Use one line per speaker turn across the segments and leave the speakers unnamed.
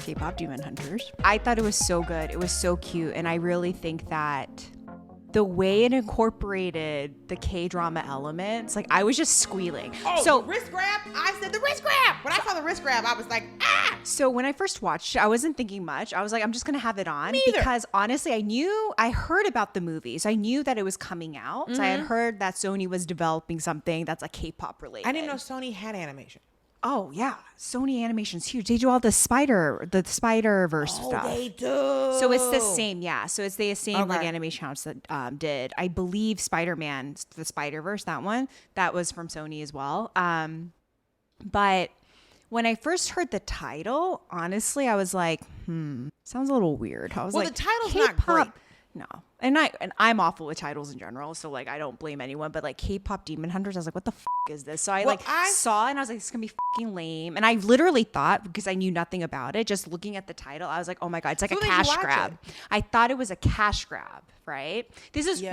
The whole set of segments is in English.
K-Pop Demon Hunters. I thought it was so good. It was so cute. And I really think that the way it incorporated the K-drama elements, like I was just squealing.
Oh,
so
the wrist grab? I said the wrist grab. When I saw the wrist grab, I was like, ah!
So when I first watched it, I wasn't thinking much. I was like, I'm just going to have it on.
Me either.
Because honestly, I heard about the movies. I knew that it was coming out. So I had heard that Sony was developing something that's like K-pop related.
I didn't know Sony had animation.
Oh yeah, Sony Animation's huge. They do all the Spider-Verse stuff.
Oh, they do.
So it's the same, yeah. So it's the same like
Okay.
animation house that did. I believe Spider-Man, the Spider-Verse, that was from Sony as well. But when I first heard the title, honestly, I was like, sounds a little weird. I was
Well,
like,
the title's not
K-pop?
great.
No. And I'm awful with titles in general, so like I don't blame anyone, but like K-Pop Demon Hunters, I was like, what the is this? So I saw it and I was like, this is gonna be fucking lame. And I literally thought, because I knew nothing about it, just looking at the title, I was like, oh my god, it's like
So
a
then you
cash
watch
grab. I thought it was a cash grab, right? This was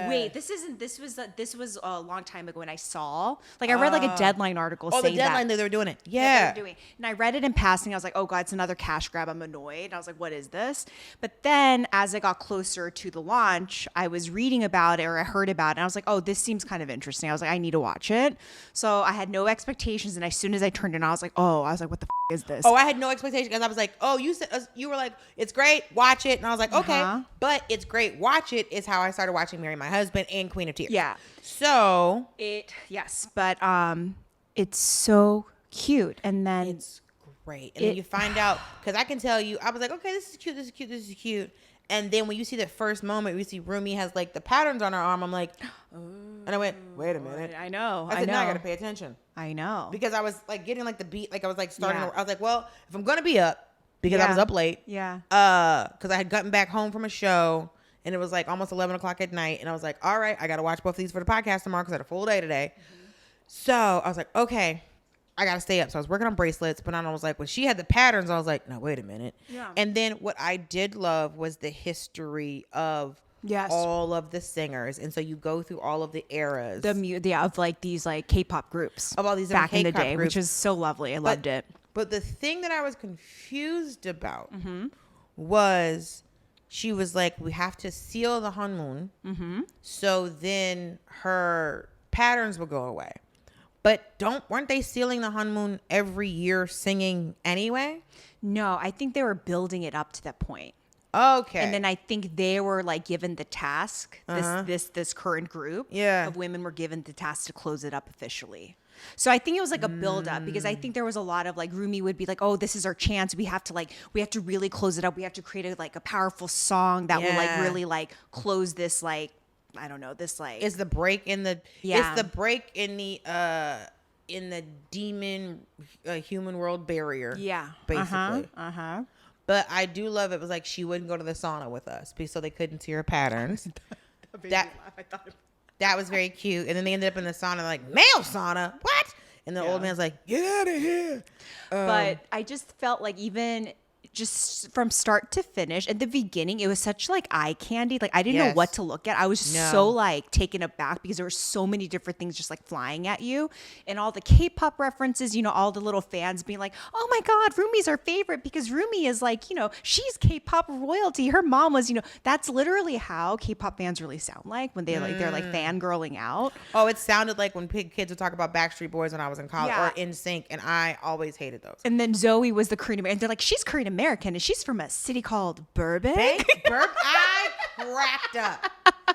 a long time ago when I saw, like I read like a Deadline article
Oh,
saying
the deadline
that
they were doing it.
that
Yeah.
they were doing. And I read it in passing. I was like, oh God, it's another cash grab. I'm annoyed. And I was like, what is this? But then as I got closer to the launch, I was reading about it or I heard about it. And I was like, oh, this seems kind of interesting. I was like, I need to watch it. So I had no expectations. And as soon as I turned it on, I was like, what the is this?
Oh, I had no expectation because I was like, oh, you were like, it's great, watch it. And I was like, okay, but it's great, watch it is how I started watching Marry My Husband and Queen of Tears.
Yeah.
So
but it's so cute. And then
it's great. And then you find out, because I can tell you, I was like, okay, this is cute, this is cute, this is cute. And then when you see that first moment, we see Rumi has like the patterns on her arm. I'm like, and I went, wait a minute.
I know.
I said, now I got to pay attention.
I know.
Because I was like getting like the beat, like I was like starting, I was like, well, if I'm going to be up, because I was up late.
Yeah.
Because I had gotten back home from a show and it was like almost 11 o'clock at night. And I was like, all right, I got to watch both of these for the podcast tomorrow because I had a full day today. So I was like, okay, I got to stay up. So I was working on bracelets, but I was like, when she had the patterns, I was like, no, wait a minute. Yeah. And then what I did love was the history of all of the singers. And so you go through all of the eras.
Of like these like K-pop groups.
Of all these
back in the
K-pop
day,
groups.
which is so lovely. I loved it.
But the thing that I was confused about was she was like, we have to seal the Honmoon. So then her patterns will go away. But weren't they sealing the Honmoon every year singing anyway?
No, I think they were building it up to that point.
Okay.
And then I think they were like given the task, this current group of women were given the task to close it up officially. So I think it was like a build up because I think there was a lot of like Rumi would be like, oh, this is our chance. We have to really close it up. We have to create a powerful song that will like really like close this like, I don't know, this like
is the break in the it's the break in the demon human world barrier. Yeah. Basically. But I do love it was like she wouldn't go to the sauna with us so they couldn't see her patterns. That was very cute. And then they ended up in the sauna like, male sauna? What? And the old man's like, get out of here.
But I just felt like even just from start to finish at the beginning, it was such like eye candy. Like I didn't know what to look at. I was so like taken aback because there were so many different things just like flying at you and all the K-pop references, all the little fans being like, oh my God, Rumi's our favorite because Rumi is like, she's K-pop royalty. Her mom was, that's literally how K-pop fans really sound like when they're like fangirling out.
Oh, it sounded like when kids would talk about Backstreet Boys when I was in college or NSYNC, and I always hated those.
And then Zoe was the Korean American. And they're like, she's Korean American and she's from a city called Burbank.
I cracked up.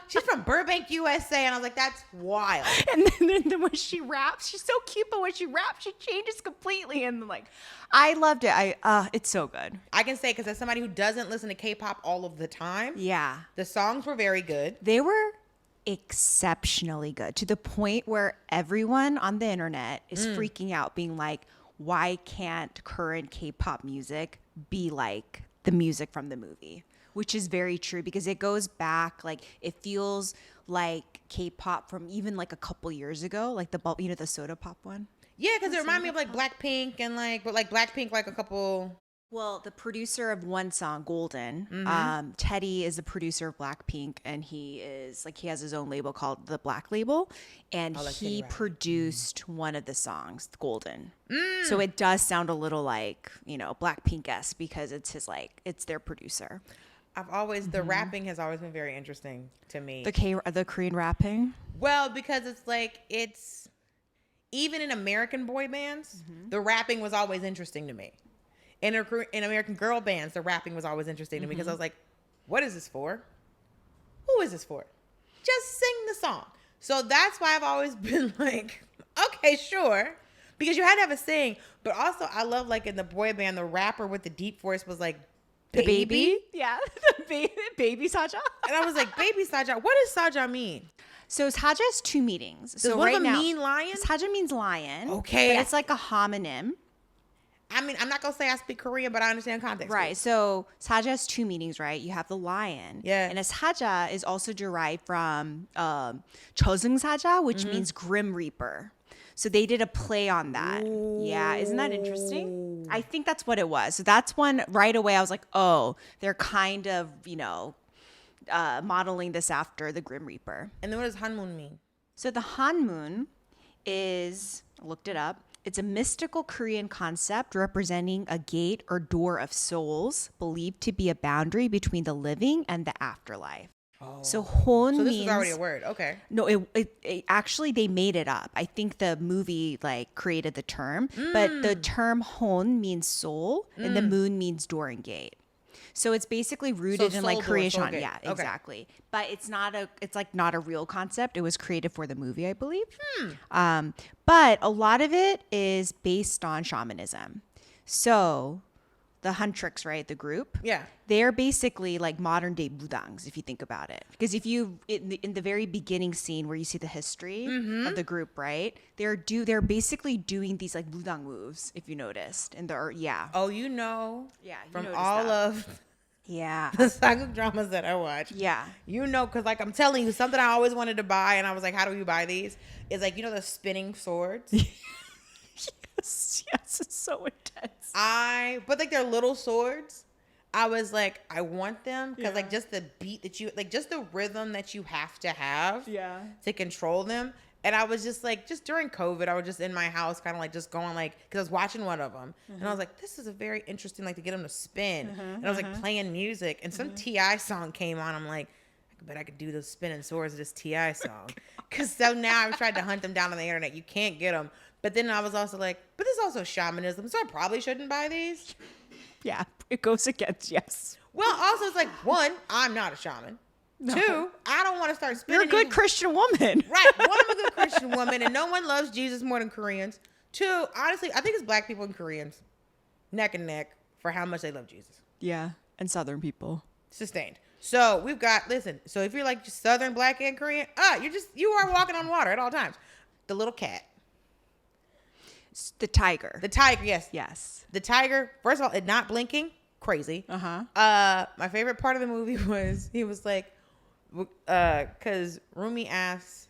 She's from Burbank, USA. And I was like, that's wild.
And then when she raps, she's so cute, but when she raps, she changes completely. And like, I loved it. It's so good.
I can say, because as somebody who doesn't listen to K-pop all of the time, the songs were very good.
They were exceptionally good to the point where everyone on the internet is freaking out, being like, why can't current K-pop music be like the music from the movie? Which is very true because it goes back, like it feels like K-pop from even like a couple years ago, like the soda pop one.
Yeah, because it reminded me of like Blackpink and like, but like Blackpink like a couple
Well, the producer of one song, Golden, Teddy is the producer of Blackpink, and he has his own label called the Black Label, and he produced one of the songs, Golden. So it does sound a little like, Blackpink-esque because it's their producer.
The rapping has always been very interesting to me.
The Korean rapping?
Well, because it's even in American boy bands, the rapping was always interesting to me. In American girl bands, the rapping was always interesting to me because I was like, what is this for? Who is this for? Just sing the song. So that's why I've always been like, okay, sure. Because you had to have a sing. But also, I love, like, in the boy band, the rapper with the deep voice was like, baby?
Yeah, the baby Saja.
And I was like, baby Saja. What does Saja mean?
So Saja has two meanings.
Does one of them mean lion?
Saja means lion.
Okay.
But it's like a homonym.
I mean, I'm not going to say I speak Korean, but I understand context.
Right. So Saja has two meanings, right? You have the lion.
Yeah.
And a Saja is also derived from Choseung Saja, which means Grim Reaper. So they did a play on that. Ooh. Yeah. Isn't that interesting? I think that's what it was. So that's one right away. I was like, oh, they're kind of, modeling this after the Grim Reaper.
And then what does Honmoon mean?
So the Honmoon is, I looked it up. It's a mystical Korean concept representing a gate or door of souls believed to be a boundary between the living and the afterlife. Oh. So hon means...
So this is already a word. Okay.
No, it actually, they made it up. I think the movie created the term. But the term hon means soul and the moon means door and gate. So it's basically rooted in creation. Yeah, okay. Exactly. But it's not a real concept. It was created for the movie, I believe. But a lot of it is based on shamanism. So the Huntrix, right, the group, they're basically like modern day budangs, if you think about it. Because if you in the very beginning scene where you see the history of the group, right, they're basically doing these like budang moves, if you noticed. And
from all of the Saga dramas that I watch. Yeah. Because I'm telling you, something I always wanted to buy, and I was like, how do you buy these? Is the spinning swords.
Yes, it's so intense.
But they're little swords. I was like, I want them because just the beat that just the rhythm that you have to have to control them. And I was just just during COVID, I was just in my house kind of just going because I was watching one of them and I was like, this is a very interesting to get them to spin. And I was playing music and some T.I. song came on. I'm like, I bet I could do those spinning swords of this T.I. song. Because so now I've tried to hunt them down on the internet. You can't get them. But then I was also like, but this is also shamanism, so I probably shouldn't buy these.
Yeah, it goes against, yes.
Well, also it's one, I'm not a shaman. No. Two, I don't want to start spinning.
You're a good Christian woman.
Right. One, I'm a good Christian woman, and no one loves Jesus more than Koreans. Two, honestly, I think it's black people and Koreans neck and neck for how much they love Jesus.
Yeah, and Southern people.
Sustained. So we've got, so if you're just Southern, black, and Korean, you are walking on water at all times. The little cat.
The tiger.
The tiger, yes.
Yes.
The tiger, first of all, it not blinking, crazy. My favorite part of the movie was, he was like, because Rumi asks,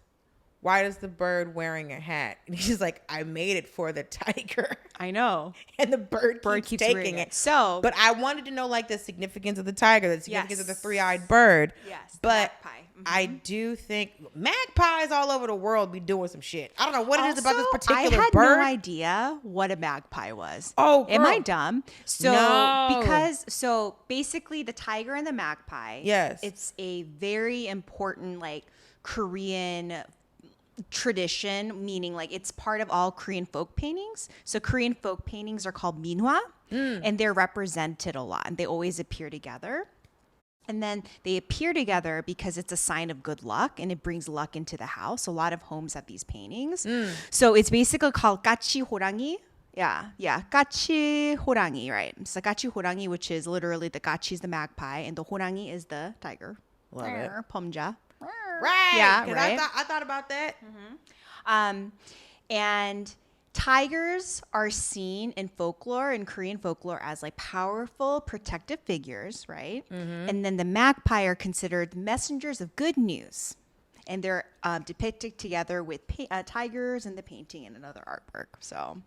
why is the bird wearing a hat? And he's like, I made it for the tiger.
I know.
And the bird keeps taking it.
So,
but I wanted to know the significance of the tiger, the significance of the three-eyed bird.
Yes.
But magpie. I do think magpies all over the world be doing some shit. I don't know what it is about this particular bird.
I had no idea what a magpie was.
Oh, girl.
Am I dumb? So
no.
Basically the tiger and the magpie.
Yes.
It's a very important Korean tradition, meaning it's part of all Korean folk paintings. So Korean folk paintings are called minhwa, and they're represented a lot, and they always appear together. And then they appear together because it's a sign of good luck and it brings luck into the house. A lot of homes have these paintings. So it's basically called 까치 호랑이. Yeah, 까치 호랑이, right? So 까치 호랑이, which is literally the 까치 is the magpie and the 호랑이 is the tiger.
Love it.
펌자.
Right.
Yeah, right.
I thought about that.
And tigers are seen in Korean folklore as powerful protective figures, right? And then the magpie are considered messengers of good news. And they're depicted together with tigers in the painting and another artwork. So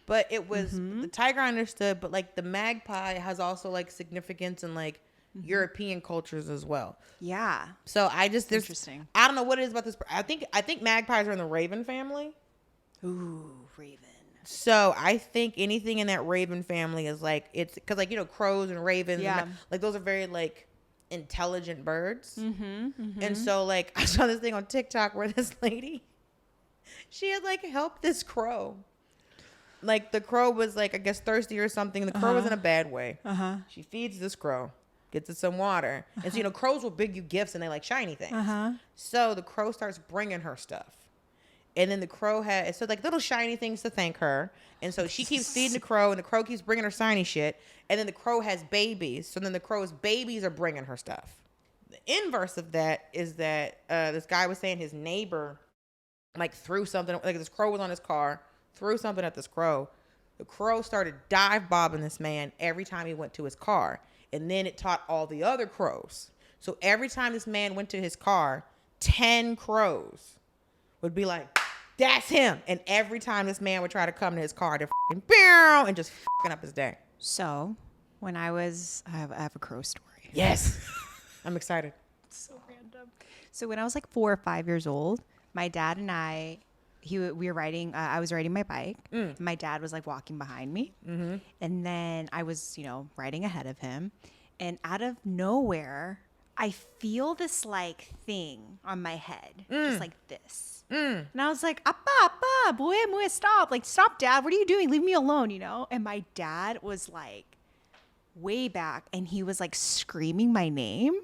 But it was the tiger I understood, but like the magpie has also like significance in like European cultures as well.
Yeah.
So there's
interesting.
I don't know what it is about this. I think magpies are in the raven family.
Ooh, raven.
So I think anything in that raven family is like, it's because like, crows and ravens, like those are very like intelligent birds. And so like I saw this thing on TikTok where this lady, she had like helped this crow. Like the crow was like, I guess thirsty or something. The crow was in a bad way. She feeds this crow, gets it some water. And so, crows will bring you gifts and they like shiny things. So the crow starts bringing her stuff. And then the crow has, so like little shiny things to thank her. And so she keeps feeding the crow and the crow keeps bringing her shiny shit. And then the crow has babies. So then the crow's babies are bringing her stuff. The inverse of that is that this guy was saying his neighbor like threw something, like this crow was on his car, threw something at this crow. The crow started dive bobbing this man every time he went to his car. And then it taught all the other crows. So every time this man went to his car, 10 crows would be like, that's him. And every time this man would try to come to his car, they're fucking bow and just fucking up his day.
So when I have a crow story.
Yes. I'm excited.
So random. So when I was like 4 or 5 years old, my dad and I were riding, I was riding my bike. My dad was like walking behind me. And then I was, riding ahead of him. And out of nowhere, I feel this like thing on my head, just like this. And I was like, Appa, boy, stop. Like, stop, Dad. What are you doing? Leave me alone, And my dad was like way back and he was like screaming my name.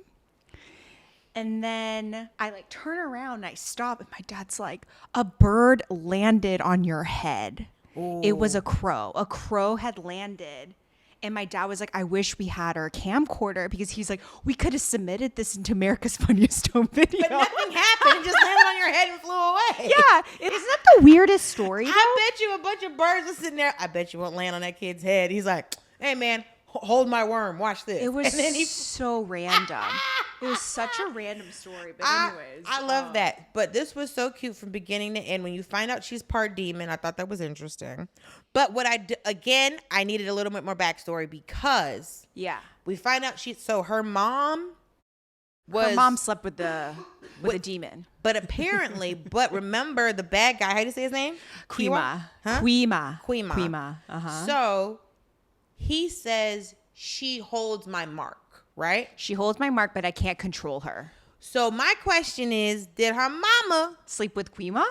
And then I like turn around and I stop and my dad's like, a bird landed on your head. Ooh. It was a crow. A crow had landed. And my dad was like, I wish we had our camcorder because he's like, we could have submitted this into America's Funniest Home Video.
But nothing happened. It just landed on your head and flew away.
Yeah. Isn't that the weirdest story, though?
I bet you a bunch of birds are sitting there. I bet you won't land on that kid's head. He's like, hey, man, hold my worm. Watch this.
It was so random. It was such a random story. But anyways.
I love that. But this was so cute from beginning to end. When you find out she's part demon, I thought that was interesting. But what I needed a little bit more backstory because we find out her mom
slept with a demon.
But apparently, remember the bad guy, how do you say his name?
Quima.
Huh?
Quima.
So he says she holds my mark, right?
She holds my mark, but I can't control her.
So my question is, did her mama
sleep with Quima?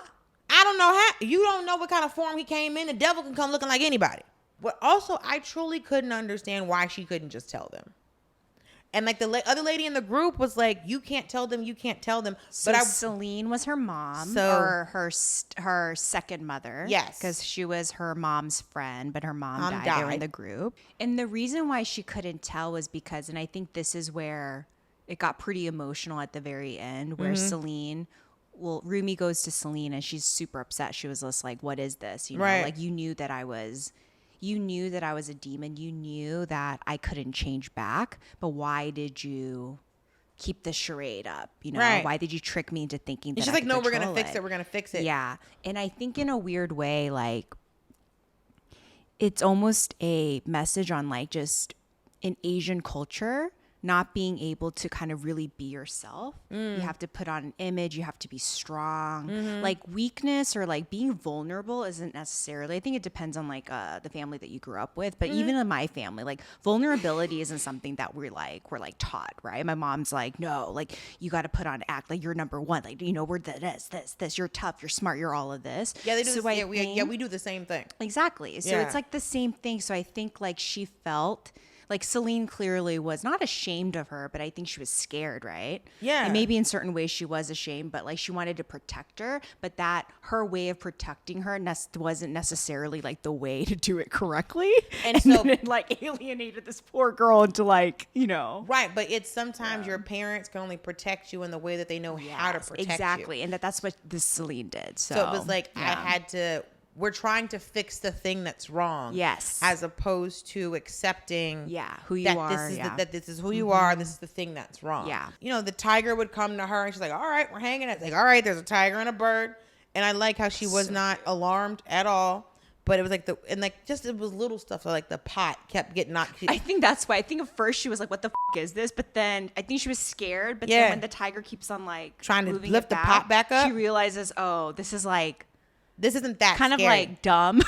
I don't know how. You don't know what kind of form he came in. The devil can come looking like anybody. But also, I truly couldn't understand why she couldn't just tell them. And like the other lady in the group was like, you can't tell them, you can't tell them.
So but Celine was her mom or her second mother.
Yes.
Because she was her mom's friend, but her mom died. They were in the group. And the reason why she couldn't tell was because, and I think this is where it got pretty emotional at the very end, where Celine... Well, Rumi goes to Celine and she's super upset. She was just like, what is this? Like you knew that I was a demon. You knew that I couldn't change back. But why did you keep the charade up? Why did you trick me into thinking that
she's like, no, we're going to fix it. We're going to fix it.
Yeah. And I think in a weird way, like it's almost a message on like just in Asian culture, not being able to kind of really be yourself. You have to put on an image. You have to be strong. Like weakness or like being vulnerable isn't necessarily, I think it depends on like the family that you grew up with. But even in my family, like vulnerability isn't something that we're taught, right? My mom's like, no, like you got to put on act like you're number one. Like, we're this, you're tough, you're smart, you're all of this.
Yeah, they do. So we do the same thing.
Exactly. So it's like the same thing. So I think like she felt like Celine clearly was not ashamed of her, but I think she was scared, right?
Yeah.
And maybe in certain ways she was ashamed, but like she wanted to protect her, but that her way of protecting her wasn't necessarily like the way to do it correctly. And so it like alienated this poor girl into like,
Right, but it's sometimes your parents can only protect you in the way that they know how to protect you.
Exactly, and that's what this Celine did. So
it was like we're trying to fix the thing that's wrong.
Yes.
As opposed to accepting
who you are.
That this is who you are. This is the thing that's wrong.
Yeah.
The tiger would come to her and she's like, all right, we're hanging out. Like, all right, there's a tiger and a bird. And I like how she was not alarmed at all. But it was like it was little stuff. So like the pot kept getting knocked.
I think that's why. I think at first she was like, "What the is this?" But then I think she was scared. But then when the tiger keeps on like
trying to lift the pot back up,
she realizes, "Oh, this isn't that
kind
of like dumb."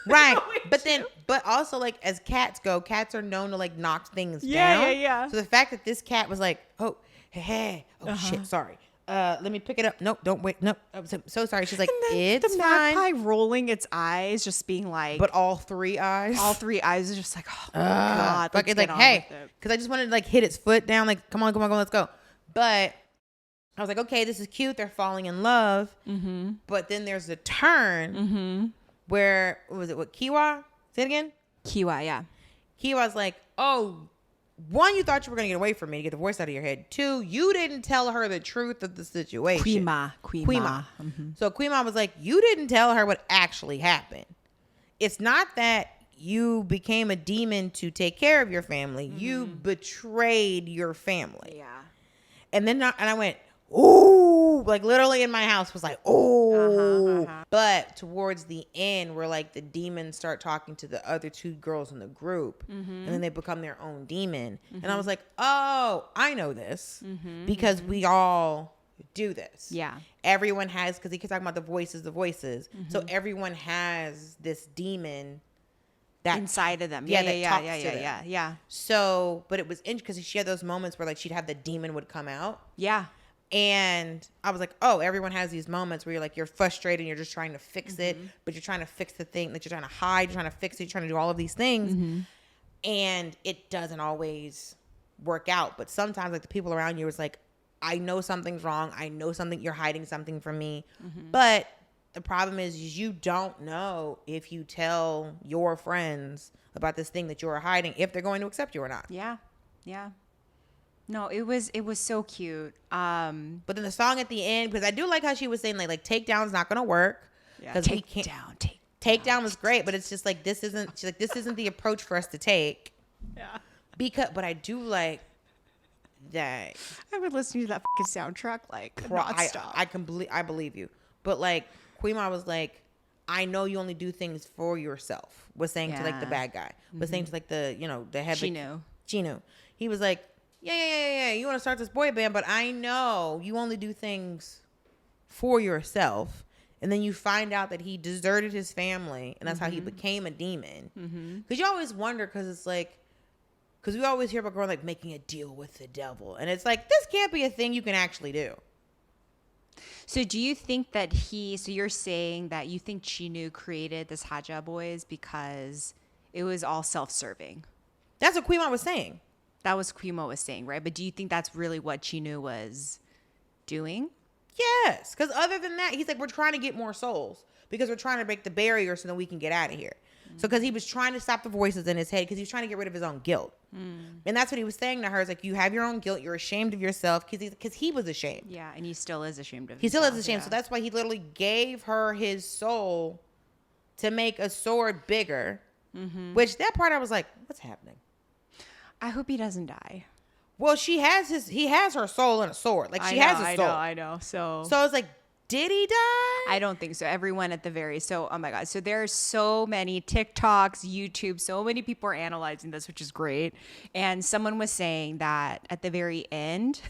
Right. But also like as cats go, cats are known to like knock things down.
Yeah.
So the fact that this cat was like, "Oh, hey, shit, sorry. Let me pick it up. Nope, don't wait. Nope. I'm so sorry." She's like, "It's
the
fine."
magpie rolling its eyes, just being like,
but all three eyes
is just like, "Oh my god!"
Like it's like, hey, because I just wanted to like hit its foot down, like, come on, let's go. But I was like, okay, this is cute. They're falling in love. Mm-hmm. But then there's a turn where what Kiwa? Say it again.
Kiwa, yeah.
Kiwa's like, oh. One, you thought you were going to get away from me to get the voice out of your head. Two, you didn't tell her the truth of the situation.
Quima.
Mm-hmm. So Quima was like, you didn't tell her what actually happened. It's not that you became a demon to take care of your family. Mm-hmm. You betrayed your family.
Yeah.
And then I went, ooh, like literally in my house was like, ooh. But towards the end where like the demons start talking to the other two girls in the group and then they become their own demon. And I was like, oh, I know this because we all do this.
Yeah.
Everyone has, because he keeps talking about the voices. So everyone has this demon that
inside of them. Yeah.
So, but it was interesting because she had those moments where like she'd have the demon would come out.
Yeah.
And I was like, oh, everyone has these moments where you're like, you're frustrated and you're just trying to fix it, but you're trying to fix the thing that you're trying to hide, you're trying to fix it, you're trying to do all of these things. And it doesn't always work out. But sometimes like the people around you is like, I know something's wrong. I know you're hiding something from me. But the problem is you don't know if you tell your friends about this thing that you're hiding, if they're going to accept you or not.
Yeah. No, it was so cute.
But then the song at the end, because I do like how she was saying like takedown's not gonna work.
Yeah.
Takedown was great, but it's just like this isn't the approach for us to take. Yeah. But I do like that.
I would listen to that fucking soundtrack like nonstop.
I believe you. But like Quima was like, I know you only do things for yourself. Was saying to like the bad guy. Was saying to like the head Jinu. He was like, yeah. You want to start this boy band, but I know you only do things for yourself. And then you find out that he deserted his family, and that's how he became a demon. Because you always wonder, because it's like, because we always hear about girl like making a deal with the devil, and it's like this can't be a thing you can actually do.
So do you think that so you're saying that you think Jinu created the Saja boys because it was all self-serving?
That's what Quima was saying.
That was Quima was saying, right? But do you think that's really what Jinu was doing?
Yes, because other than that, he's like, we're trying to get more souls because we're trying to break the barrier so that we can get out of here. So because he was trying to stop the voices in his head because he was trying to get rid of his own guilt. And that's what he was saying to her. Is like, you have your own guilt. You're ashamed of yourself because he was ashamed.
Yeah, and he still is ashamed of himself.
He still is ashamed. Yeah. So that's why he literally gave her his soul to make a sword bigger. Which that part I was like, what's happening?
I hope he doesn't die.
Well, he has her soul in a sword. Like she has a soul.
I know. So
I was like, did he die?
I don't think so. Everyone at the oh my God. So there are so many TikToks, YouTube, so many people are analyzing this, which is great. And someone was saying that at the very end,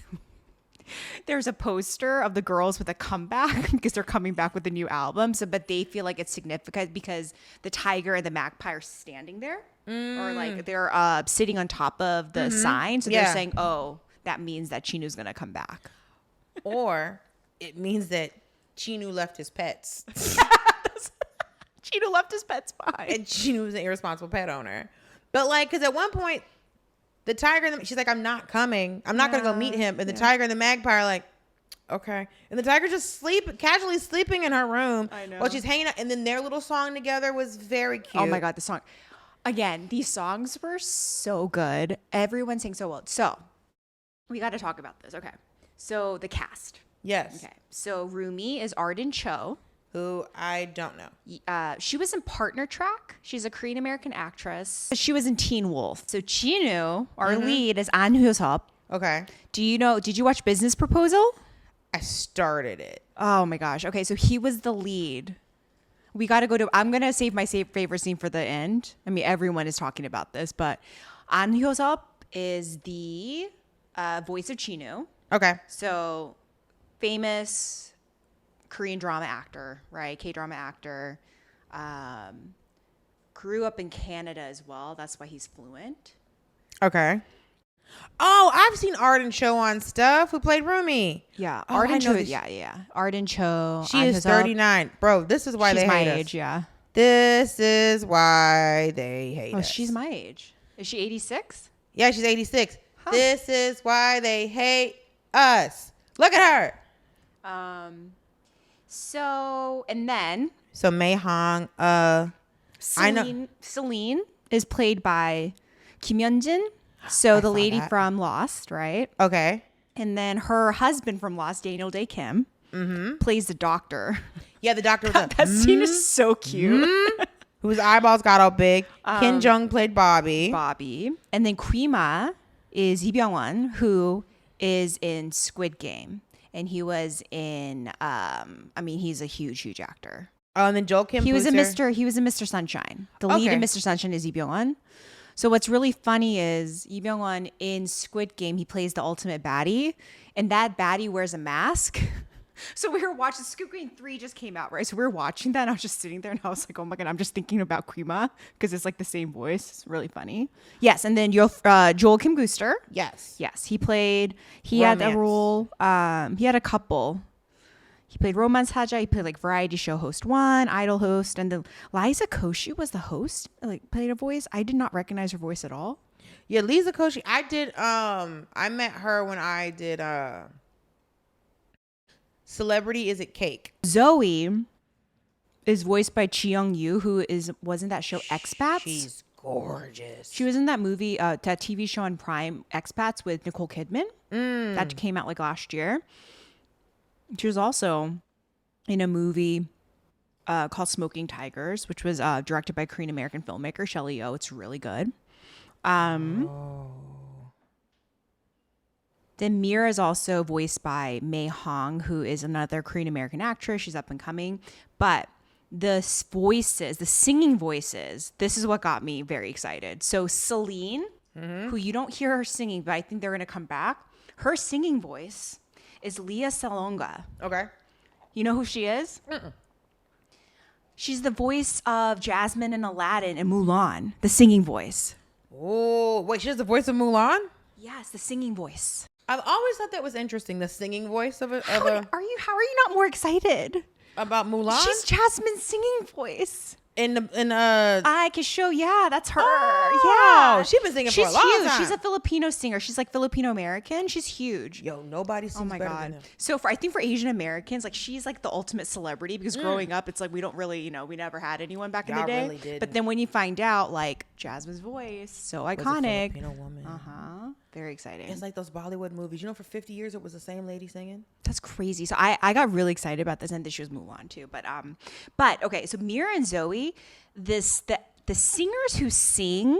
there's a poster of the girls with a comeback because they're coming back with a new album. But they feel like it's significant because the tiger and the magpie are standing there. Or like they're sitting on top of the sign. So they're saying, oh, that means that Chinu's going to come back.
Or it means that Jinu left his pets.
Jinu left his pets behind.
And Jinu was an irresponsible pet owner. But like, because at one point, the tiger, she's like, I'm not coming. I'm not going to go meet him. And the tiger and the magpie are like, okay. And the tiger just casually sleeping in her room.
I know.
While she's hanging out. And then their little song together was very cute.
Oh my God, the song. Again, these songs were so good. Everyone sang so well. So we got to talk about this. Okay. So the cast.
Yes.
Okay. So Rumi is Arden Cho.
Who I don't know.
She was in Partner Track. She's a Korean American actress. She was in Teen Wolf. So Jinu, our lead, is Ahn Hyo-seop.
Okay.
Did you watch Business Proposal?
I started it.
Oh my gosh. Okay. So he was the lead. we got to go to. I'm gonna save my favorite scene for the end. I mean, everyone is talking about this, but Ahn Hyo-seop is the voice of Jinu.
Okay.
So famous Korean drama actor, right? K-drama actor. Grew up in Canada as well. That's why he's fluent.
Okay. Oh, I've seen Arden Cho on stuff. Who played Rumi?
Yeah, Arden Cho. Yeah. Arden Cho.
She is 39, bro. This is why
she's
they
my
hate
age.
us.
Yeah.
This is why they hate us.
Oh, she's my age. Is she 86?
Yeah, she's 86. Huh. This is why they hate us. Look at her.
So and then.
So Mei Hong.
Celine is played by Kim Yeon-jin. So the lady from Lost, right?
Okay.
And then her husband from Lost, Dae Kim, plays the doctor.
Yeah, the doctor.
That scene is so cute.
Whose eyeballs got all big. Kim Jeong played Bobby.
And then Kwima is Lee Byung-won, who is in Squid Game. And he was in, he's a huge actor.
Oh, and then Joel Kim.
He was in Mr. Sunshine. The lead in Mr. Sunshine is Lee Byung-won. So what's really funny is Lee Byung-won in Squid Game, he plays the ultimate baddie, and that baddie wears a mask. So we were watching, Squid Game 3 just came out, right? So we were watching that, and I was just sitting there, and I was like, oh my God, I'm just thinking about Kwima, because it's like the same voice. It's really funny. Yes, and then Joel Kim Gooster.
Yes,
he had a role, he had a couple. He played romance Saja. He played like variety show host 1, idol host, and then Liza Koshy was the host. Like played a voice. I did not recognize her voice at all.
Yeah, Liza Koshy. I did. I met her when I did. Celebrity Is It Cake?
Zoe is voiced by Cheong-yu, who wasn't that show Expats?
She's gorgeous.
She was in that movie, that TV show on Prime, Expats with Nicole Kidman. That came out like last year. She was also in a movie called Smoking Tigers, which was directed by Korean American filmmaker Shelley Oh. It's really good. Then Mira is also voiced by Mei Hong, who is another Korean American actress. She's up and coming. But the singing voices, this is what got me very excited. So Celine, who you don't hear her singing, but I think they're going to come back. Her singing voice is Leah Salonga.
Okay.
You know who she is? She's the voice of Jasmine in Aladdin and Mulan, the singing voice.
Oh, wait, she has the voice of Mulan?
Yes, the singing voice.
I've always thought that was interesting, the singing voice of
How are you not more excited
about Mulan?
She's Jasmine's singing voice.
I
can show. Yeah, that's her.
Oh,
yeah,
she's been singing for a long
huge.
time.
She's a Filipino singer. She's like Filipino American. She's huge.
Yo, nobody sings better than him.
So I think for Asian Americans, like she's like the ultimate celebrity because growing up, it's like we don't really, we never had anyone back in the day.
Really did.
But then when you find out, like Jasmine's voice, so iconic.
Filipino woman.
Very exciting.
It's like those Bollywood movies. For 50 years it was the same lady singing.
That's crazy. So I got really excited about this, and this year's Mulan too. But okay, so Mira and Zoe, the singers who sing.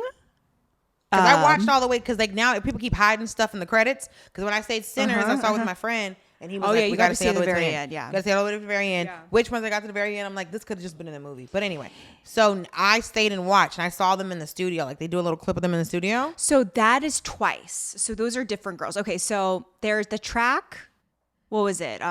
Because I watched all the way, because like now people keep hiding stuff in the credits. Because when I stayed Sinners, I saw it with my friend, and he was like, "We got to stay all the way to the end."
Yeah,
got to stay all the way to the very end. Yeah. Which ones I got to the very end? I'm like, this could have just been in the movie. But anyway, so I stayed and watched, and I saw them in the studio. Like they do a little clip of them in the studio.
So that is twice. So those are different girls. Okay, so there's the track. What was it?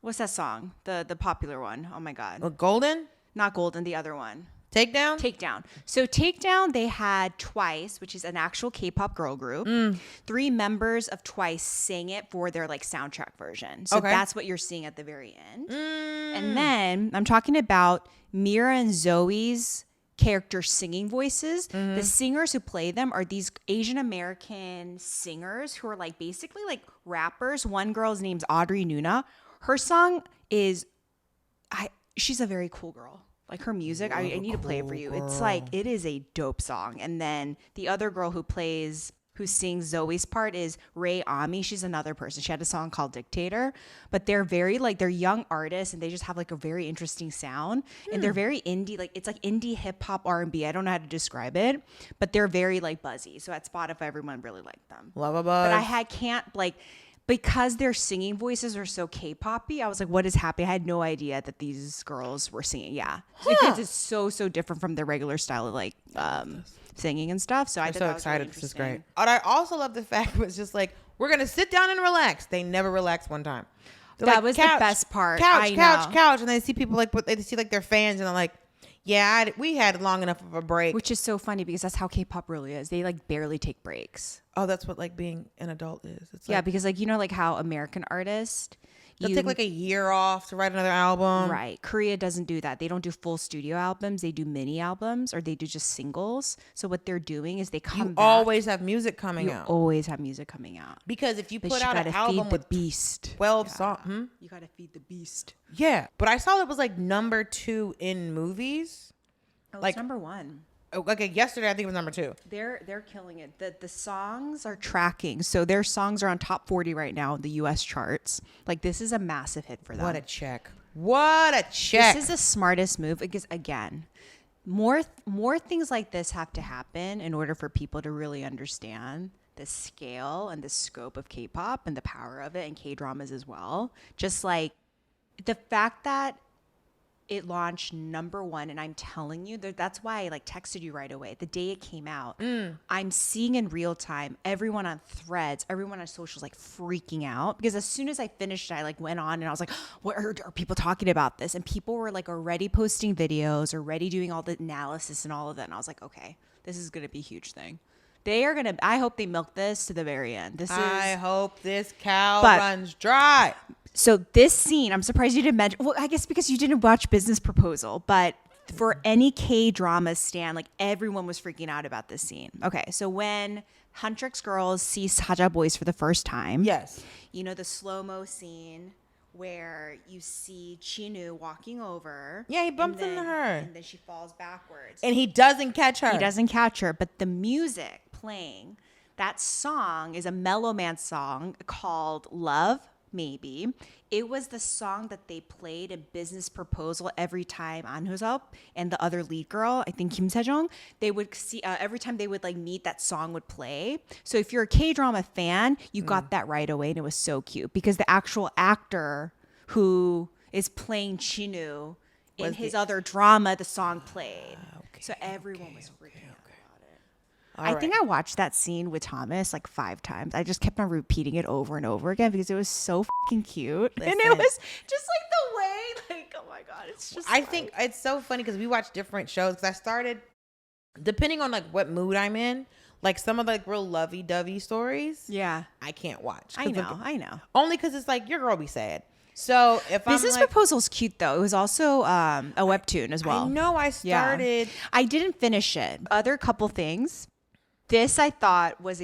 What's that song? The popular one. Oh my God.
Golden?
Not Golden. The other one.
Takedown?
So Takedown, they had Twice, which is an actual K-pop girl group. 3 members of Twice sang it for their like soundtrack version. So that's what you're seeing at the very end. And then I'm talking about Mira and Zoe's character singing voices. The singers who play them are these Asian American singers who are like basically like rappers. One girl's name's Audrey Nuna. Her song is, she's a very cool girl. Like her music, I need to play it for you. Girl. It's like, it is a dope song. And then the other girl who sings Zoe's part is Ray Ami. She's another person. She had a song called Dictator. But they're they're young artists, and they just have like a very interesting sound. And they're very indie, like it's like indie hip hop R&B. I don't know how to describe it, but they're very like buzzy. So at Spotify, everyone really liked them.
Love a buzz.
But I can't like because their singing voices are so K-poppy, I was like, what is happening? I had no idea that these girls were singing. Yeah. Because it's so different from their regular style of like singing and stuff. So I thought
so
that was
excited.
really
This is great. And I also love the fact it was just like, we're going to sit down and relax. They never relax one time. They're
that
like,
was
couch,
the best part.
Couch. And they see people like, they see like their fans and they're like, yeah, we had long enough of a break.
Which is so funny because that's how K-pop really is. They like barely take breaks.
Oh, that's what like being an adult is. It's
yeah,
like,
because like, you know, like how American artists,
they'll take like a year off to write another album.
Right. Korea doesn't do that. They don't do full studio albums. They do mini albums or they do just singles. So what they're doing is they come back.
Always have music coming out.
Always have music coming out.
Because if you put out an album with
beast
12 songs.
You got to feed the beast.
Yeah. But I saw it was like number 2 in movies.
Oh,
like
it's number 1.
Okay, yesterday I think it was number 2.
They're killing it. The songs are tracking. So their songs are on top 40 right now in the US charts. Like this is a massive hit for them.
What a check. This
is the smartest move because again, more things like this have to happen in order for people to really understand the scale and the scope of K-pop and the power of it and K-dramas as well. Just like the fact that it launched number 1, and I'm telling you that's why I like texted you right away the day it came out. I'm seeing in real time everyone on threads, everyone on socials like freaking out because as soon as I finished, I like went on and I was like, what are people talking about this? And people were like already posting videos, already doing all the analysis and all of that. And I was like, okay, this is gonna be a huge thing. I hope they milk this to the very end.
I hope this cow runs dry.
So this scene, I'm surprised you didn't mention. Well, I guess because you didn't watch Business Proposal, but for any K-drama stan, like everyone was freaking out about this scene. Okay, so when Huntrix girls see Saja boys for the first time,
yes,
you know the slow-mo scene where you see Jinu walking over.
Yeah, he bumps into her,
and then she falls backwards,
and he doesn't catch her.
But the music playing, that song is a Mellow Man song called Love. Maybe it was the song that they played in Business Proposal every time Ahn Hyo-seop and the other lead girl, I think Kim Jeong, they would see every time they would like meet, that song would play. So if you're a K-drama fan, you got that right away, and it was so cute because the actual actor who is playing Jinu in his other drama, the song played. So everyone was freaking out. I think I watched that scene with Thomas like 5 times. I just kept on repeating it over and over again because it was so fucking cute. And it was just like the way, like, oh my God, it's just.
I think it's so funny because we watch different shows. Because I started, depending on like what mood I'm in, like some of the like real lovey-dovey stories.
Yeah.
I can't watch.
I know.
Only because it's like your girl be sad. So if
Business
I'm like,
Proposal's cute though. It was also a webtoon as well.
I know I started.
Yeah. I didn't finish it. Other couple things. This I thought was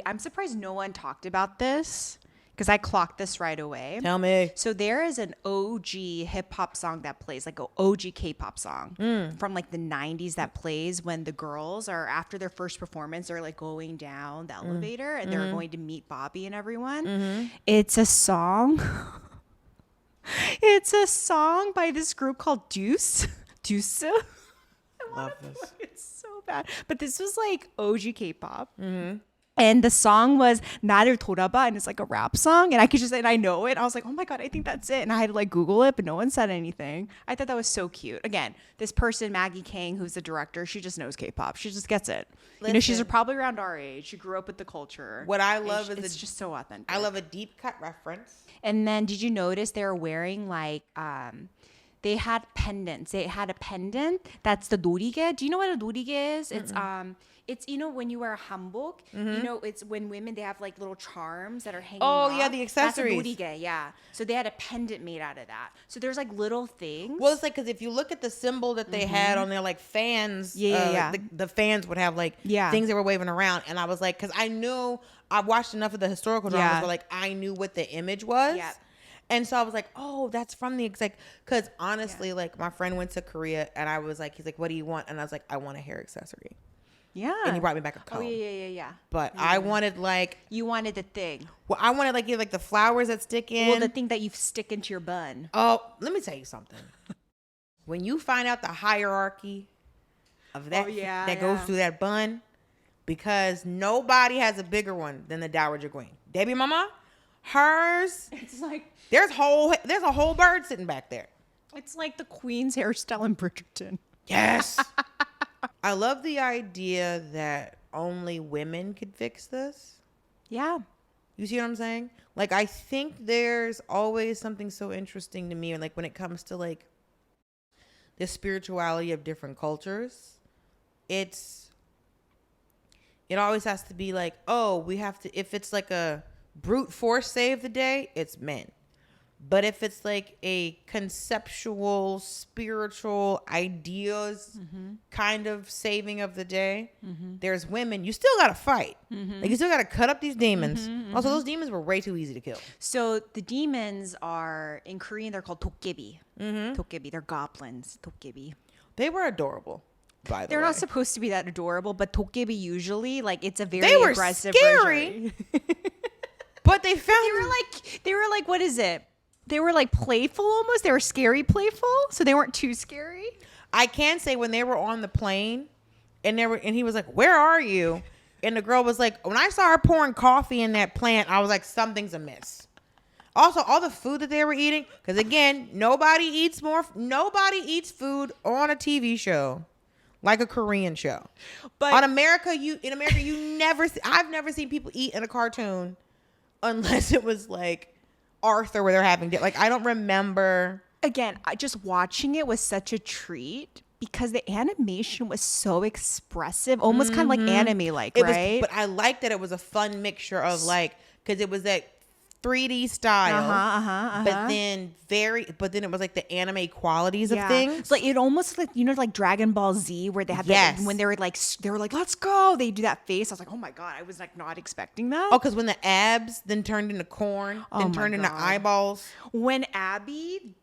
I'm surprised no one talked about this because I clocked this right away.
Tell me.
So there is an OG hip hop song that plays, like an OG K-pop song from like the 90s that plays when the girls are after their first performance, they're like going down the elevator and they're going to meet Bobby and everyone. It's a song. It's a song by this group called Deux. Deux.
Love this.
It's so bad. But this was like OG K-pop. And the song was 나를 돌아봐, and it's like a rap song. And I could just, and I know it. I was like, oh my God, I think that's it. And I had to like Google it, but no one said anything. I thought that was so cute. Again, this person, Maggie Kang, who's the director, she just knows K-pop. She just gets it. You know, she's probably around our age. She grew up with the culture.
What I love is
it's just so authentic.
I love a deep cut reference.
And then did you notice they were wearing like, they had pendants. They had a pendant that's the Norigae. Do you know what a Norigae is? It's you know when you wear a hanbok, you know it's when women they have like little charms that are hanging.
Oh
off.
yeah, the accessories.
That's a Norigae, yeah. So they had a pendant made out of that. So there's like little things.
Well, it's like because if you look at the symbol that they had on their like fans, the fans would have like things they were waving around, and I was like, because I knew I watched enough of the historical dramas where like I knew what the image was. Yeah. And so I was like, oh, that's from the exact, because honestly, like my friend went to Korea and I was like, he's like, what do you want? And I was like, I want a hair accessory. Yeah. And he brought me back a comb.
Oh, yeah.
But I wanted like.
You wanted the thing.
Well, I wanted like the flowers that stick in.
Well, the thing that you stick into your bun.
Oh, let me tell you something. When you find out the hierarchy of that, that goes through that bun, because nobody has a bigger one than the Dowager Queen. Debbie Mama, Hers,
It's like
there's a whole bird sitting back there.
it's like the Queen's hairstyle in Bridgerton.
Yes. I love the idea that only women could fix this.
Yeah.
You see what I'm saying? Like, I think there's always something so interesting to me, like when it comes to like the spirituality of different cultures. It always has to be like, oh, we have to, if it's like a brute force save the day, it's men. But if it's like a conceptual, spiritual ideas kind of saving of the day, there's women. You still got to fight. Like, you still got to cut up these demons. Also, those demons were way too easy to kill.
So the demons are, in Korean, they're called Dokkaebi. Dokkaebi, they're goblins. Dokkaebi.
They were adorable, by the way.
They're not supposed to be that adorable, but Dokkaebi usually, like, it's a very
They were
aggressive
scary.
version.
But they found...
They were like, what is it? They were like playful almost. They were scary playful, so they weren't too scary.
I can say when they were on the plane and he was like, "Where are you?" And the girl was like, when I saw her pouring coffee in that plant, I was like, something's amiss. Also, all the food that they were eating, because again, nobody eats food on a TV show like a Korean show. But in America, you never I've never seen people eat in a cartoon unless it was like Arthur, where they're having like, I don't remember.
Again, just watching it was such a treat because the animation was so expressive, almost kind of like anime like, right?
But I liked that it was a fun mixture of like, because it was that 3D style, but then it was like the anime qualities of things.
It's like, it almost like, you know, like Dragon Ball Z, where they had when they were like, let's go, they do that face. I was like, oh my god, I was like not expecting that.
Oh, because when the abs then turned into corn, then turned into eyeballs.
When Abby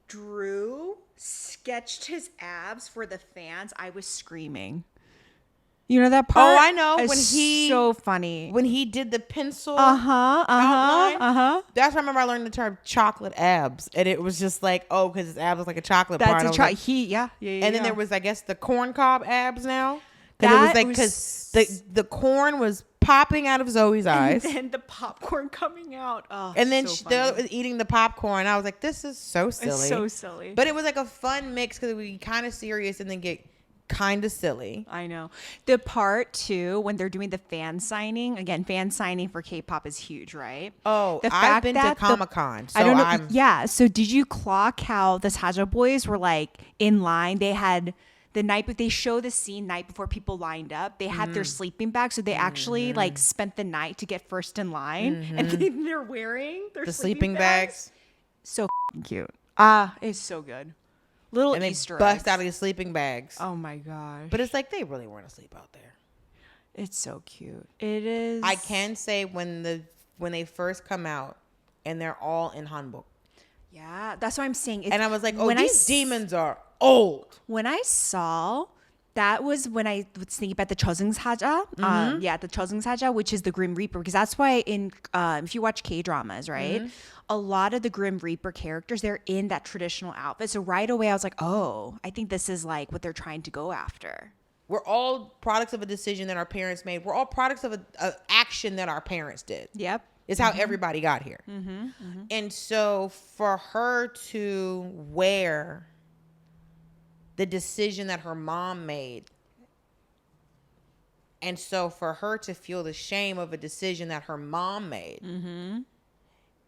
sketched his abs for the fans, I was screaming. You know that part?
Oh, I know.
So funny.
When he did the pencil outline. That's why I remember I learned the term chocolate abs. And it was just like, oh, because his abs was like a chocolate bar.
That's
like, and then there was, I guess, the corn cob abs now. Because the corn was popping out of Zoe's eyes.
And then the popcorn coming out. Oh,
and then
so
was eating the popcorn. I was like, this is so silly.
It's so silly.
But it was like a fun mix because we kind of serious and then get kind of silly.
I know. The part too, when they're doing the fan signing, again, fan signing for K-pop is huge, right?
Oh, I've been to Comic-Con. So
I don't know. Yeah. So did you clock how the Saja boys were like in line? They had the night, but they show the scene night before people lined up. They had their sleeping bags. So they actually like spent the night to get first in line. And they're wearing their sleeping bags. So cute. It's so good. Little
and
Easter
they bust
eggs.
out of your sleeping bags.
Oh my gosh.
But it's like they really weren't asleep out there.
It's so cute. It is.
I can say when they first come out and they're all in hanbok.
Yeah, that's what I'm saying.
And I was like, oh, these demons are old.
When I saw, that was when I was thinking about the Choseung Saja. The Choseung Saja, which is the Grim Reaper, because that's why if you watch K-dramas, right? A lot of the Grim Reaper characters, they're in that traditional outfit. So right away I was like, oh, I think this is like what they're trying to go after.
We're all products of a decision that our parents made. We're all products of an action that our parents did.
Yep.
It's how everybody got here. And so for her to wear the decision that her mom made, and so for her to feel the shame of a decision that her mom made,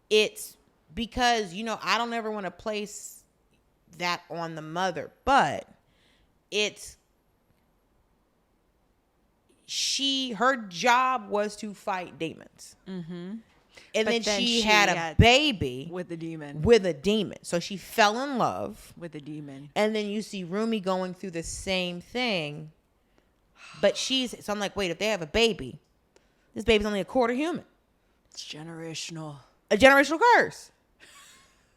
it's because, you know, I don't ever want to place that on the mother, but it's her job was to fight demons. And then she had a baby
with a demon.
So she fell in love
with a demon.
And then you see Rumi going through the same thing. But so I'm like, wait, if they have a baby, this baby's only a quarter human.
It's generational.
A generational curse.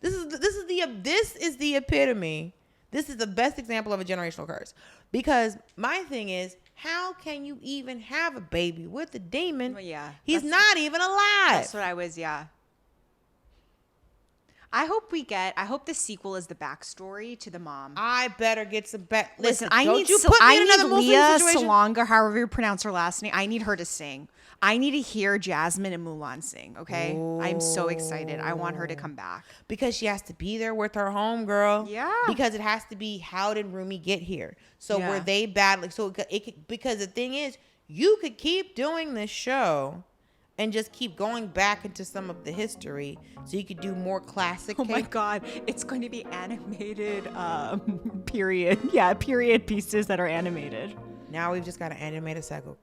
This is the epitome. This is the best example of a generational curse. Because my thing is, how can you even have a baby with a demon?
Well, yeah.
He's not even alive.
That's what I was, yeah. I hope the sequel is the backstory to the mom.
I better get some back.
Listen, I need Leah Salonga, however you pronounce her last name. I need her to sing. I need to hear Jasmine and Mulan sing. Okay, ooh. I'm so excited. I want her to come back
because she has to be there with her homegirl.
Yeah,
because it has to be, how did Rumi get here? So were they battling? So because the thing is, you could keep doing this show and just keep going back into some of the history, so you could do more classic.
Oh my God, it's going to be animated period. Yeah, period pieces that are animated.
Now we've just got to animate a cycle.